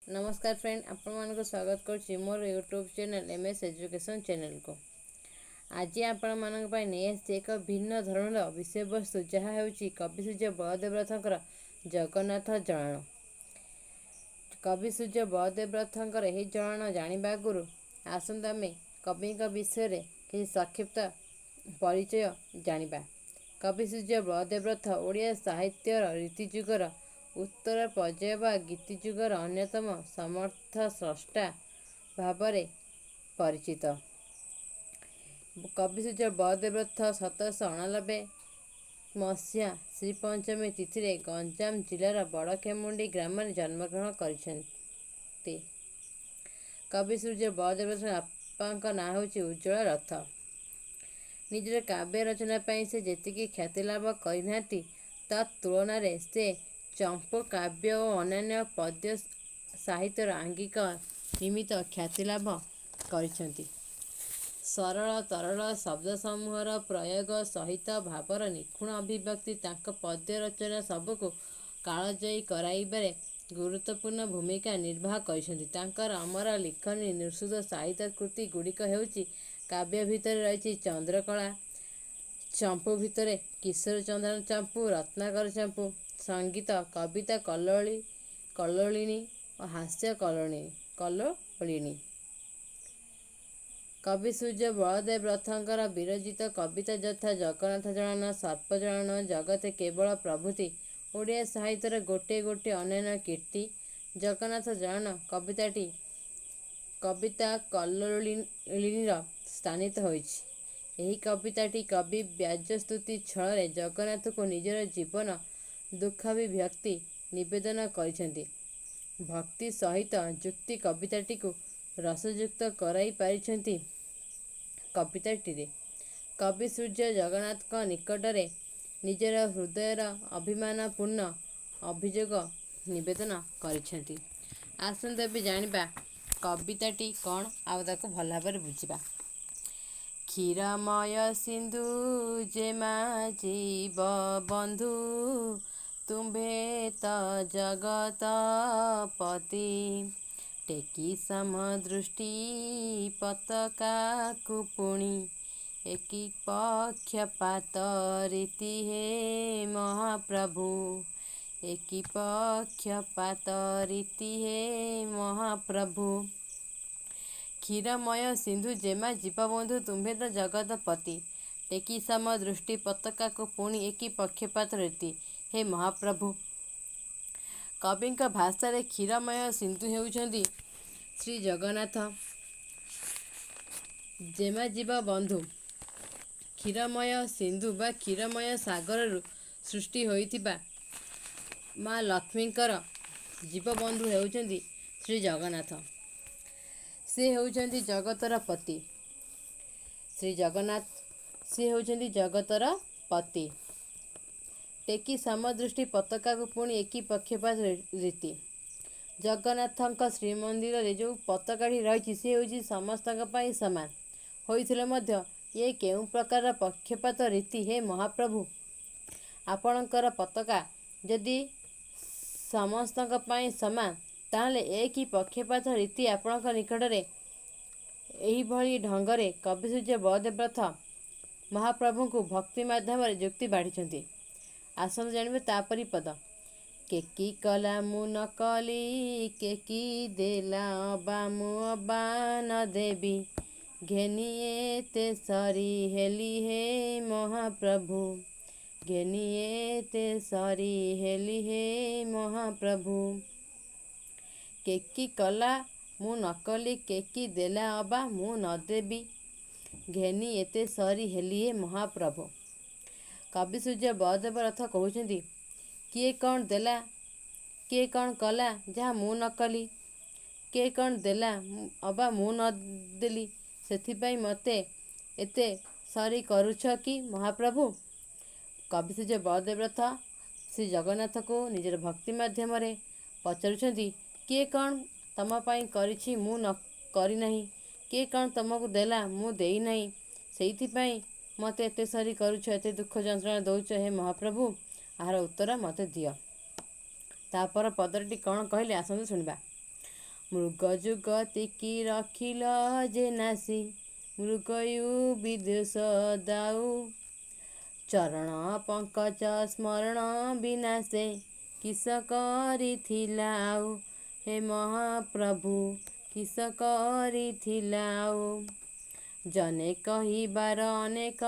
नमस्कार फ्रेंड, आपण स्वागत करुच्ची मोर YouTube channel MS education channel को। आज आपण मानक नहीं एक भिन्न धरण विषय वस्तु जहाँ होची कवि सूर्य बलदेव रथंकर जगन्नाथ जलाण। कवि सूर्य बलदेव रथंकर यह जलाण जाना आगु आसंत आमे कवि विषय रे किसी संक्षिप्त परिचय जानिबा। कवि सूर्य बलदेव रथ ओडिया साहित्यर रीतिजुगर उत्तर पर्याय व गीतिजुगर अन्यतम समर्थ स्रष्टा भाव परिचित। कवि सूर्य बलदेव रथ 1789 मसीहा श्री पंचमी तिथि गंजाम जिलार बड़खेमुंडी ग्राम जन्मग्रहण करछन्ति। कवि सूर्य बलदेव रथ बापा ना हूँ उज्ज्वल रथ। निजर काव्य रचना से जेतिकी ख्याति लाभ करना ता तुलन से चंपू काव्य और अन्य पद्य साहित्यर आंगिक निमित्त ख्याति लाभ करिसेंति। सरल तरल शब्द समूहर प्रयोग सहित भावर निखुण अभिव्यक्ति तांको पद्य रचना सबको कालजयी कराइबारे गुरुत्वपूर्ण भूमिका निर्वाह करिसेंति। तांकर अमर लिखनी निःशुद्ध साहित्य कृति गुड़िक हेउची काव्य भितर रही चंद्रकला, चंपू भितर किशोर चंद्र चंपू, रत्नाकर चंपू, संगीत कविता कल्लोलिनी और हास्य कल्लोलिनी। कवि सूर्य बलदेव रथंकर विरचित कविता यथा जगन्नाथ जलाण, सर्प जलाण, जगते केवल प्रभृति ओडिया साहित्यर गोटे गोटे अन्य कीर्ति। जगन्नाथ जलाण कविताटी कविता कल्लोलिनीर स्थानित होइछि। एही कविताटी कवि व्याजस्तुति छल जगन्नाथ को निजर जीवन दुखाभिव्यक्ति निवेदन करिसेंति। भक्ति सहित जुक्ति कविताटी को रसयुक्त कराई पारिसेंति। कविताटी कवि सूर्य जगन्नाथ निकटरे निजर हृदयर अभिमानपूर्ण अभियोग निवेदन करिसेंति। आसंत भी जानिबा कविताटी कौन आउ भल भाव बुझा। क्षीरमय सिंधु जेमा जीव बंधु तुम्भे त जगत पति टेकी समदृष्टि पतका कुपुणी एकी पक्षपात रीति हे महाप्रभु एकी पक्षपात रीति हे महाप्रभु। क्षीरमय सिंधु जेमा जीवबंधु तुम्भे त जगत पति टेकी सम दृष्टि पताका को पुणी एकी पक्षपात रीति हे महाप्रभु। कवि भाषा रे क्षीरमय सिंधु हेउछन्ति श्री जगन्नाथ। जेमा जीव बंधु क्षीरमय सिंधु बा क्षीरमय सागर सृष्टि होइतिबा माँ लक्ष्मींकर जीवबंधु हेउछन्ति श्री जगन्नाथ। से होउछन्ति जगतर पति। श्री जगन्नाथ से होउछन्ति जगतर पति। टेकी समदृष्टि पताका को पुणी एकी पक्षपात रीति। जगन्नाथ श्रीमंदिर रे जो पताकाटी रही से होउछि समस्तक पई समान होइथिले मध्य ये केउ प्रकार पक्षपात रीति हे महाप्रभु। आपणकर पताका यदि समस्तक पई समान ताहले एक ही पक्षपात रीति आपणक निकटरे एही भली ढंगरे कवि सूर्य बलदेव रथ महाप्रभु को भक्ति माध्यम जुक्ति बाढ़ी। आसंत जानिबे तापरी पद। केकी कला मु न कली केकी देला अबा मु अबा न देवी घेनिए ते सरी हेली हे महाप्रभु घेनिए ते सरी हेली हे महाप्रभु। केकी कला मु नकली केकी देला अबा मु न देवी घेनी एते सरी हेलिए महाप्रभु। कवि सूर्य बलदेव रथ कहउछन्ति किए कौन देला किए कौन कला जहाँ मु नकली किए कौन देला अबा मु न देली सेथिपाई मते एते सरी करुछ कि महाप्रभु। कवि सूर्य बलदेव रथ श्री जगन्नाथ को निजर भक्ति माध्यम पचारुछन्ति किए कौन तम पाई करिछि मु न करि नाही किए कौन तुमको देला मु देई नाही सेइथिपाई मते एते सरी करुछ एते दुख जंत्रणा दौच हे महाप्रभु आहार उत्तर मते दियो। तापर पदरटी कौन कहले आसंतु शुणिबा। ମୃଗ ଯୁଗତିକି ରଖିଲ ଯେ ନାସି, ମୃଗୟୁ ବିଦ୍ୱେଷ ଦାଉ। ଚରଣ ପଙ୍କଜ ସ୍ମରଣ ବିନାଶେ, କିସ କରିଥିଲା ଆଉ। ହେ ମହାପ୍ରଭୁ କିସ କରିଥିଲା ଆଉ। ଜନେ କହିବାର ଅନେକ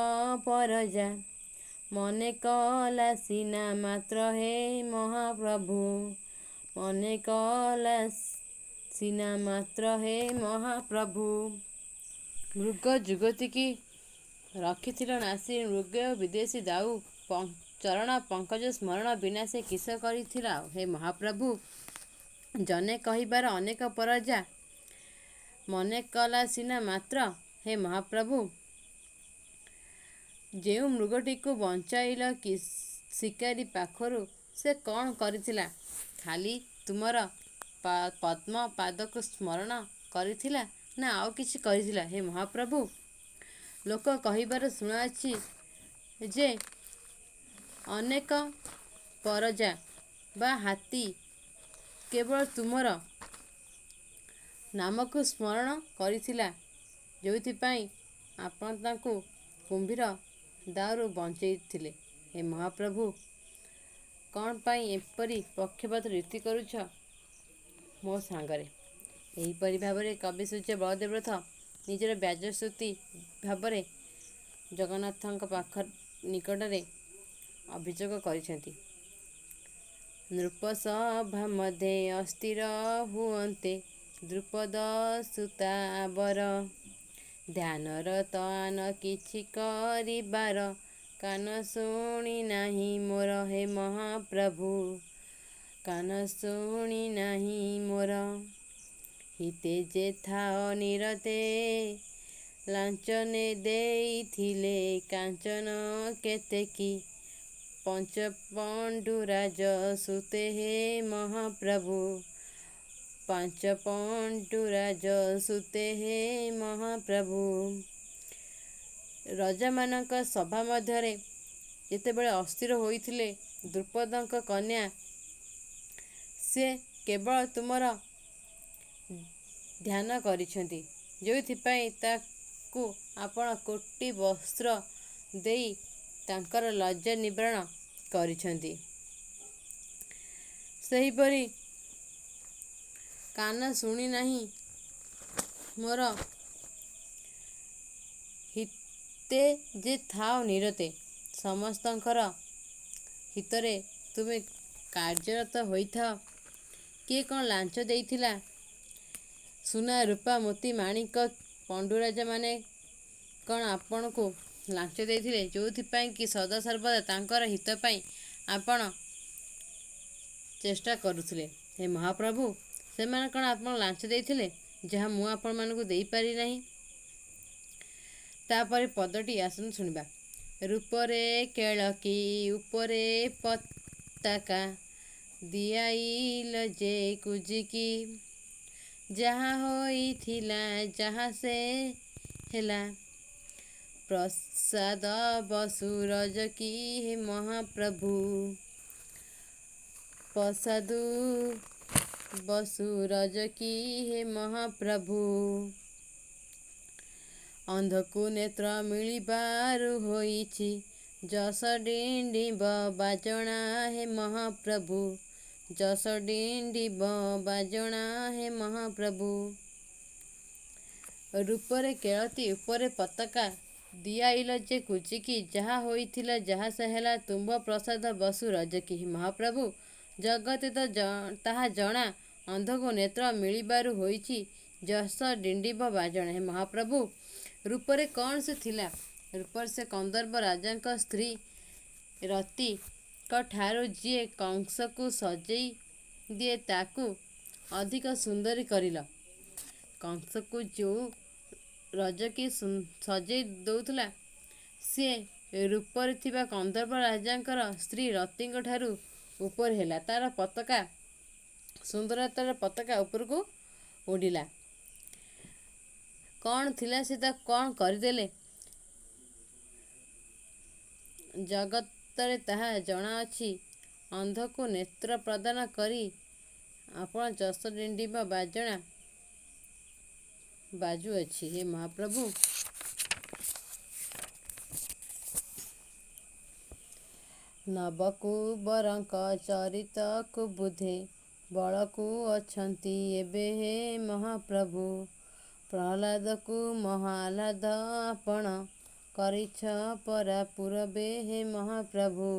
ପରଜା, ମନେ କଲା ସିନା ମାତ୍ର ହେ ମହାପ୍ରଭୁ। ମନେ କଲା ସିନା ମାତ୍ର ହେ ମହାପ୍ରଭୁ। ମୃଗ ଯୁଗତିକି ରଖିଥିଲ ନାସି, ମୃଗ ବିଦେଶୀ ଦାଉ। ଚରଣ ପଙ୍କଜ ସ୍ମରଣ ବିନାଶେ, କିସ କରିଥିଲା ଆଉ। ହେ ମହାପ୍ରଭୁ ଜନେ କହିବାର ଅନେକ ପରଜା, ମନେ କଲା ସିନା ମାତ୍ର ହେ ମହାପ୍ରଭୁ। ଯେଉଁ ମୃଗଟିକୁ ବଞ୍ଚାଇଲ ଶିକାରୀ ପାଖରୁ, ସେ କ'ଣ କରିଥିଲା? ଖାଲି ତୁମର ପଦ୍ମ ପାଦକୁ ସ୍ମରଣ କରିଥିଲା ନା ଆଉ କିଛି କରିଥିଲା? ହେ ମହାପ୍ରଭୁ ଲୋକ କହିବାର ଶୁଣାଅଛି ଯେ ଅନେକ ପରଜା ବା ହାତୀ କେବଳ ତୁମର ନାମକୁ ସ୍ମରଣ କରିଥିଲା, ଯେଉଁଥିପାଇଁ ଆପଣ ତାଙ୍କୁ କୁମ୍ଭୀର ଦାଉରୁ ବଞ୍ଚାଇଥିଲେ। ହେ ମହାପ୍ରଭୁ କ'ଣ ପାଇଁ ଏପରି ପକ୍ଷପାତ ରୀତି କରୁଛ ମୋ ସାଙ୍ଗରେ? ଏହିପରି ଭାବରେ କବି ସୂର୍ଯ୍ୟ ବଳଦେବ ରଥ ନିଜର ବ୍ୟାଜସ୍ତୁତି ଭାବରେ ଜଗନ୍ନାଥଙ୍କ ନିକଟରେ ଅଭିଯୋଗ କରିଛନ୍ତି। ନୃପସଭା ମଧ୍ୟେ ଅସ୍ଥିର ହୁଅନ୍ତେ, ଦ୍ରୁପଦ ସୁତା ବର। ଧ୍ୟାନର ତଆନ କିଛି କରିବାର, କାନ ଶୁଣି ନାହିଁ ମୋର। ହେ ମହାପ୍ରଭୁ କାନ ଶୁଣି ନାହିଁ ମୋର। ହିତେ ଯେ ଥାଅ ନିରତେ, ଲାଞ୍ଚନେ ଦେଇଥିଲେ କାଞ୍ଚନ କେତେକି। ପଞ୍ଚପଣ୍ଡୁରାଜ ସୁତେ ହେ ମହାପ୍ରଭୁ, ପାଞ୍ଚପଣ୍ଡୁରାଜ ସୁତେ ହେ ମହାପ୍ରଭୁ। ରଜାମାନଙ୍କ ସଭା ମଧ୍ୟରେ ଯେତେବେଳେ ଅସ୍ଥିର ହୋଇଥିଲେ, ଦ୍ରୁପଦଙ୍କ କନ୍ୟା ସେ କେବଳ ତୁମର ଧ୍ୟାନ କରିଛନ୍ତି, ଯେଉଁଥିପାଇଁ ତାକୁ ଆପଣ କୋଟି ବସ୍ତ୍ର ଦେଇ ତାଙ୍କର ଲଜ୍ଜା ନିବାରଣ କରିଛନ୍ତି। ସେହିପରି କାନ ଶୁଣି ନାହିଁ ମୋର, ହିତେ ଯେ ଥାଅ ନିରତେ। ସମସ୍ତଙ୍କର ହିତରେ ତୁମେ କାର୍ଯ୍ୟରତ ହୋଇଥାଅ। କିଏ କ'ଣ ଲାଞ୍ଚ ଦେଇଥିଲା? ସୁନା ରୂପା ମୋତି ମାଣିକ ପଣ୍ଡୁରାଜମାନେ କ'ଣ ଆପଣଙ୍କୁ ଲାଞ୍ଚ ଦେଇଥିଲେ, ଯେଉଁଥିପାଇଁ କି ସଦାସର୍ବଦା ତାଙ୍କର ହିତ ପାଇଁ ଆପଣ ଚେଷ୍ଟା କରୁଥିଲେ? ହେ ମହାପ୍ରଭୁ ସେମାନେ କ'ଣ ଆପଣଙ୍କୁ ଲାଞ୍ଚ ଦେଇଥିଲେ, ଯାହା ମୁଁ ଆପଣମାନଙ୍କୁ ଦେଇପାରି ନାହିଁ? ତାପରେ ପଦଟି ଆସନ୍ତୁ ଶୁଣିବା। ରୂପରେ କେଳକି ଉପରେ ପତାକା, ଦିଆଇଲ ଯେ କୁଜିକି। ଯାହା ହୋଇଥିଲା ଯାହା ସେ ହେଲା, ପ୍ରସାଦ ବସୁ ରଜକି। ହେ ମହାପ୍ରଭୁ ପ୍ରସାଦୁ ବସୁ ରଜକି। ହେ ମହାପ୍ରଭୁ ଅନ୍ଧକୁ ନେତ୍ର ମିଳିବାରୁ ହୋଇଛି, ଯଶ ଡିଣ୍ଡିବ ବାଜଣା। ହେ ମହାପ୍ରଭୁ ଯଶ ଡିଣ୍ଡିବ ବାଜଣା। ହେ ମହାପ୍ରଭୁ ରୂପରେ କେଳତି ଉପରେ ପତାକା, ଦିଆଇଲ ଯେ କୁଚିକି। ଯାହା ହୋଇଥିଲା ଯାହା ସେ ହେଲା, ତୁମ୍ଭ ପ୍ରସାଦ ବସୁ ରଜକି। ହେ ମହାପ୍ରଭୁ ଜଗତେ ତ ତାହା ଜଣା, ଅନ୍ଧକୁ ନେତ୍ର ମିଳିବାରୁ ହୋଇଛି, ଯଶ ଡିଣ୍ଡିବ ବାଜଣା। ହେ ମହାପ୍ରଭୁ ରୂପରେ କ'ଣ ସେ ଥିଲା? ରୂପରେ ସେ କନ୍ଦର୍ପ ରାଜାଙ୍କ ସ୍ତ୍ରୀ ରତିଙ୍କ ଠାରୁ ଯିଏ କଂସକୁ ସଜେଇ ଦିଏ, ତାକୁ ଅଧିକ ସୁନ୍ଦରୀ କରିଲ। କଂସକୁ ଯେଉଁ ରଜକି ସଜେଇ ଦେଉଥିଲା, ସିଏ ରୂପରେ ଥିବା କନ୍ଦର୍ପ ରାଜାଙ୍କର ସ୍ତ୍ରୀ ରତିଙ୍କ ଠାରୁ ଉପରେ ହେଲା। ତାର ପତାକା ସୁନ୍ଦରତାର ପତାକା ଉପରକୁ ଉଡ଼ିଲା। କ'ଣ ଥିଲା ସେ ତାକୁ କ'ଣ କରିଦେଲେ? ଜଗତରେ ତାହା ଜଣାଅଛି, ଅନ୍ଧକୁ ନେତ୍ର ପ୍ରଦାନ କରି ଆପଣ ଯଶ ଡିଣ୍ଡିବ ବାଜଣା ବାଜୁଅଛି। ହେ ମହାପ୍ରଭୁ, ନବକୁବରଙ୍କ ଚରିତକୁ ବୁଧେ ବଳକୁ ଅଛନ୍ତି ଏବେ ହେ ମହାପ୍ରଭୁ। ପ୍ରହ୍ଲାଦକୁ ମହାହ୍ଲାଦ ଆପଣ କରିଛ ପରା ପୂରବେ ହେ ମହାପ୍ରଭୁ।